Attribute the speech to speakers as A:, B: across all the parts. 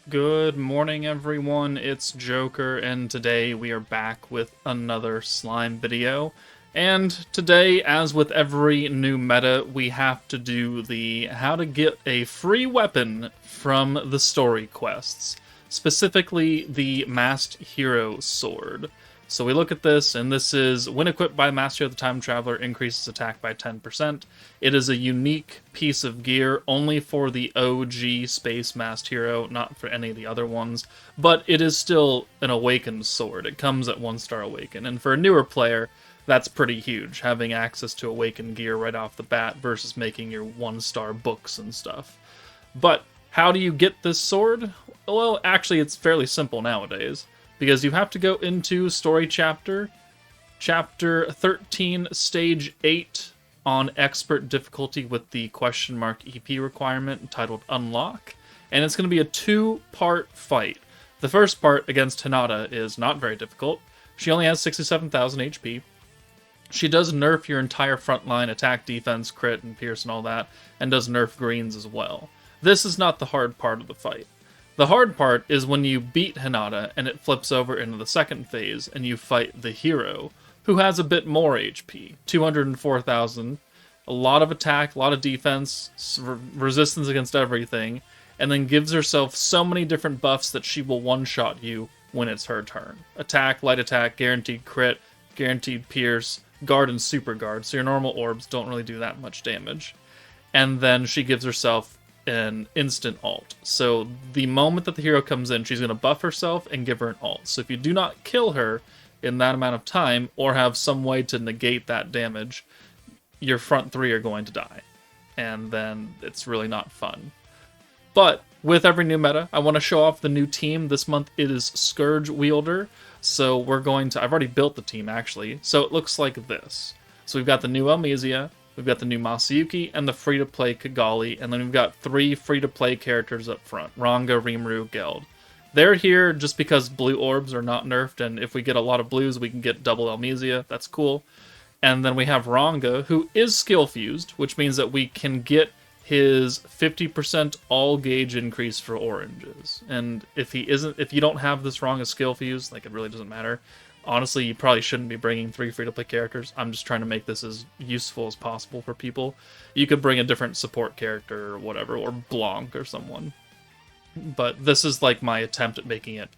A: Good morning, everyone. It's Joker, and today we are back with another slime video. And today, as with every new meta, we have to do the how to get a free weapon from the story quests, specifically the Masked Hero Sword. So we look at this, and this is when equipped by Master of the Time Traveler, increases attack by 10%. It is a unique piece of gear only for the OG Space Masked Hero, not for any of the other ones, but it is still an awakened sword. It comes at 1-star awaken, and for a newer player, that's pretty huge, having access to awakened gear right off the bat versus making your 1-star books and stuff. But how do you get this sword? Well, actually, it's fairly simple nowadays, because you have to go into story chapter 13, stage 8 on expert difficulty with the question mark EP requirement entitled Unlock, and it's going to be a 2-part fight. The first part against Hinata is not very difficult. She only has 67,000 HP. She does nerf your entire frontline attack, defense, crit, and pierce and all that, and does nerf greens as well. This is not the hard part of the fight. The hard part is when you beat Hinata and it flips over into the second phase and you fight the hero, who has a bit more HP, 204,000, a lot of attack, a lot of defense, resistance against everything, and then gives herself so many different buffs that she will one-shot you when it's her turn. Attack, light attack, guaranteed crit, guaranteed pierce, guard and super guard, so your normal orbs don't really do that much damage. And then she gives herself an instant ult. So the moment that the hero comes in, she's going to buff herself and give her an ult. So if you do not kill her in that amount of time, or have some way to negate that damage, your front three are going to die. And then it's really not fun. But with every new meta, I want to show off the new team. This month it is Scourge Wielder. So we're going to... I've already built the team, actually. So it looks like this. So we've got the new Elmisia, we've got the new Masayuki, and the free-to-play Kigali, and then we've got 3 free-to-play characters up front, Ranga, Rimuru, Geld. They're here just because blue orbs are not nerfed, and if we get a lot of blues, we can get double Elmisia. That's cool. And then we have Ranga, who is skill-fused, which means that we can get his 50% all-gauge increase for oranges. And if you don't have this Ranga skill-fused, like, it really doesn't matter. Honestly, you probably shouldn't be bringing 3 free-to-play characters. I'm just trying to make this as useful as possible for people. You could bring a different support character or whatever, or Blanc or someone. But this is like my attempt at making it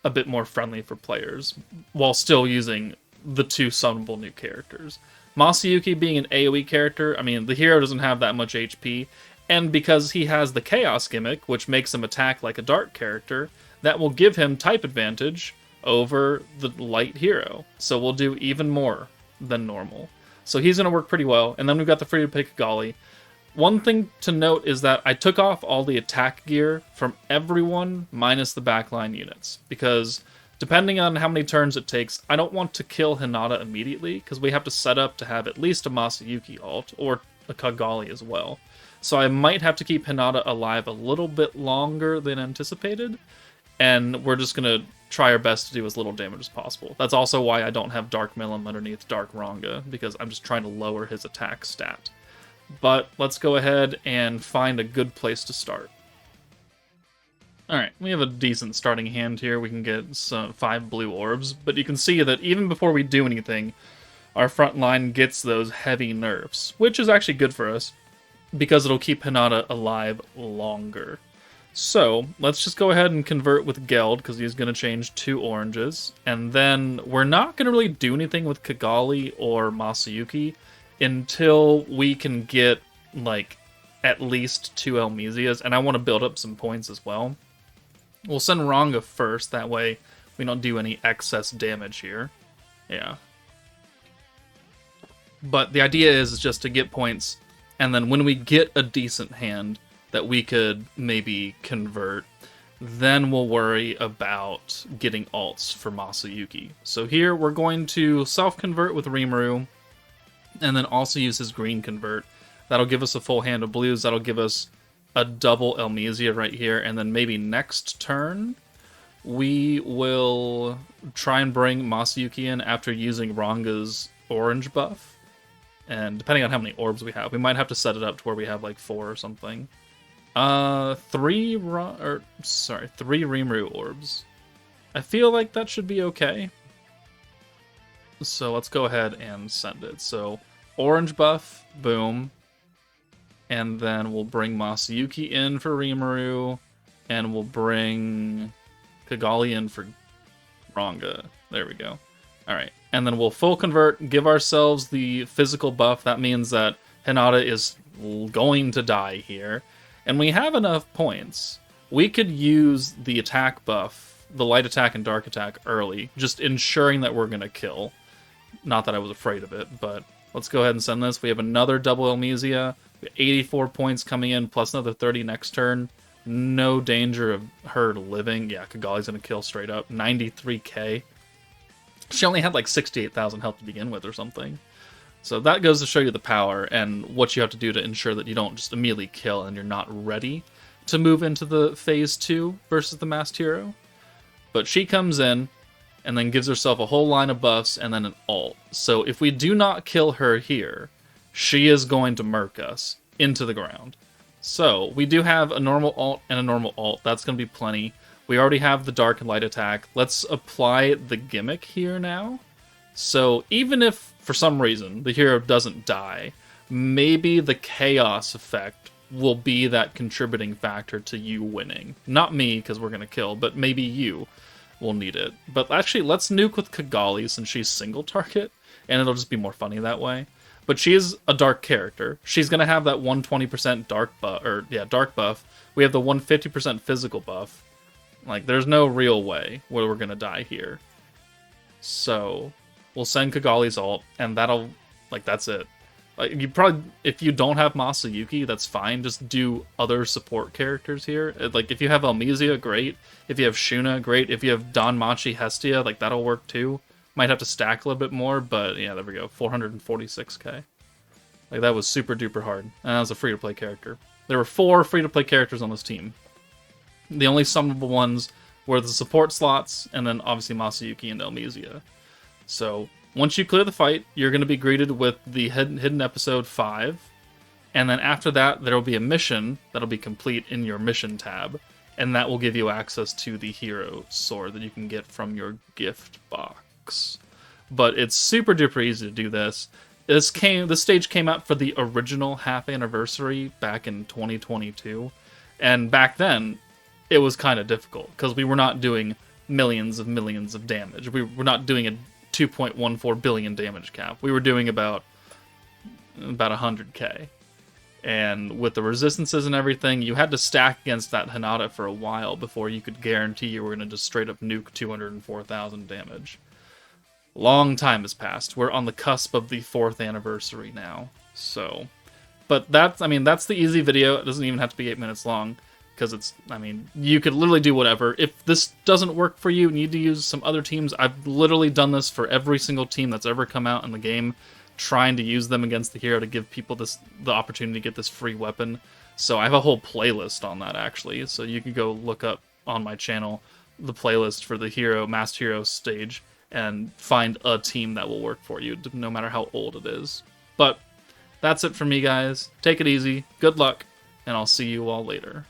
A: a bit more friendly for players, while still using the 2 summonable new characters. Masayuki being an AoE character, I mean, the hero doesn't have that much HP, and because he has the Chaos gimmick, which makes him attack like a dark character, that will give him type advantage over the light hero. So we'll do even more than normal. So he's going to work pretty well. And then we've got the free-to-play Kigali. One thing to note is that I took off all the attack gear from everyone minus the backline units, because depending on how many turns it takes, I don't want to kill Hinata immediately, because we have to set up to have at least a Masayuki ult, or a Kigali as well. So I might have to keep Hinata alive a little bit longer than anticipated, and we're just going to try our best to do as little damage as possible. That's also why I don't have Dark Milim underneath Dark Ranga, because I'm just trying to lower his attack stat. But let's go ahead and find a good place to start. Alright, we have a decent starting hand here. We can get some 5 blue orbs, but you can see that even before we do anything, our front line gets those heavy nerfs, which is actually good for us, because it'll keep Hinata alive longer. So, let's just go ahead and convert with Geld, because he's going to change 2 oranges. And then we're not going to really do anything with Kigali or Masayuki until we can get, like, at least 2 Elmisias. And I want to build up some points as well. We'll send Ranga first, that way we don't do any excess damage here. Yeah. But the idea is just to get points, and then when we get a decent hand that we could maybe convert, then we'll worry about getting ults for Masayuki. So here we're going to self-convert with Rimuru, and then also use his green convert. That'll give us a full hand of blues, that'll give us a double Elmisia right here, and then maybe next turn we will try and bring Masayuki in after using Ranga's orange buff. And depending on how many orbs we have, we might have to set it up to where we have like 4 or something. Three Rimuru orbs. I feel like that should be okay. So let's go ahead and send it. So orange buff, boom. And then we'll bring Masayuki in for Rimuru. And we'll bring Kigali in for Ranga. There we go. Alright. And then we'll full convert, give ourselves the physical buff. That means that Hinata is going to die here. And we have enough points. We could use the attack buff, the light attack and dark attack early, just ensuring that we're going to kill. Not that I was afraid of it, but let's go ahead and send this. We have another double Elmesia. We have 84 points coming in, plus another 30 next turn. No danger of her living. Yeah, Kigali's going to kill straight up. 93k. She only had like 68,000 health to begin with or something. So that goes to show you the power and what you have to do to ensure that you don't just immediately kill and you're not ready to move into the phase 2 versus the Masked Hero. But she comes in and then gives herself a whole line of buffs and then an ult. So if we do not kill her here, she is going to murk us into the ground. So we do have a normal ult and a normal ult. That's going to be plenty. We already have the dark and light attack. Let's apply the gimmick here now. So even if, for some reason, the hero doesn't die, maybe the chaos effect will be that contributing factor to you winning. Not me, because we're going to kill, but maybe you will need it. But actually, let's nuke with Kigali since she's single target, and it'll just be more funny that way. But she is a dark character. She's going to have that 120% dark buff. We have the 150% physical buff. Like, there's no real way where we're going to die here. So we'll send Kigali's ult, and that'll, like, that's it. Like, you probably, if you don't have Masayuki, that's fine. Just do other support characters here. Like, if you have Elmesia, great. If you have Shuna, great. If you have Danmachi Hestia, like, that'll work too. Might have to stack a little bit more, but yeah, there we go. 446k. Like, that was super duper hard. And that was a free-to-play character. There were 4 free-to-play characters on this team. The only summonable ones were the support slots, and then obviously Masayuki and Elmesia. So once you clear the fight, you're going to be greeted with the hidden episode 5, and then after that, there will be a mission that'll be complete in your mission tab, and that will give you access to the hero sword that you can get from your gift box. But it's super duper easy to do this. This stage came out for the original half anniversary back in 2022, and back then it was kind of difficult because we were not doing millions of damage. We were not doing a 2.14 billion damage cap. We were doing about 100k. And with the resistances and everything, you had to stack against that Hinata for a while before you could guarantee you were going to just straight up nuke 204,000 damage. Long time has passed. We're on the cusp of the 4th anniversary now. So, but that's the easy video. It doesn't even have to be 8 minutes long. Because you could literally do whatever. If this doesn't work for you, need to use some other teams. I've literally done this for every single team that's ever come out in the game, trying to use them against the hero to give people the opportunity to get this free weapon. So I have a whole playlist on that, actually. So you can go look up on my channel the playlist for the Masked Hero stage and find a team that will work for you, no matter how old it is. But that's it for me, guys. Take it easy. Good luck, and I'll see you all later.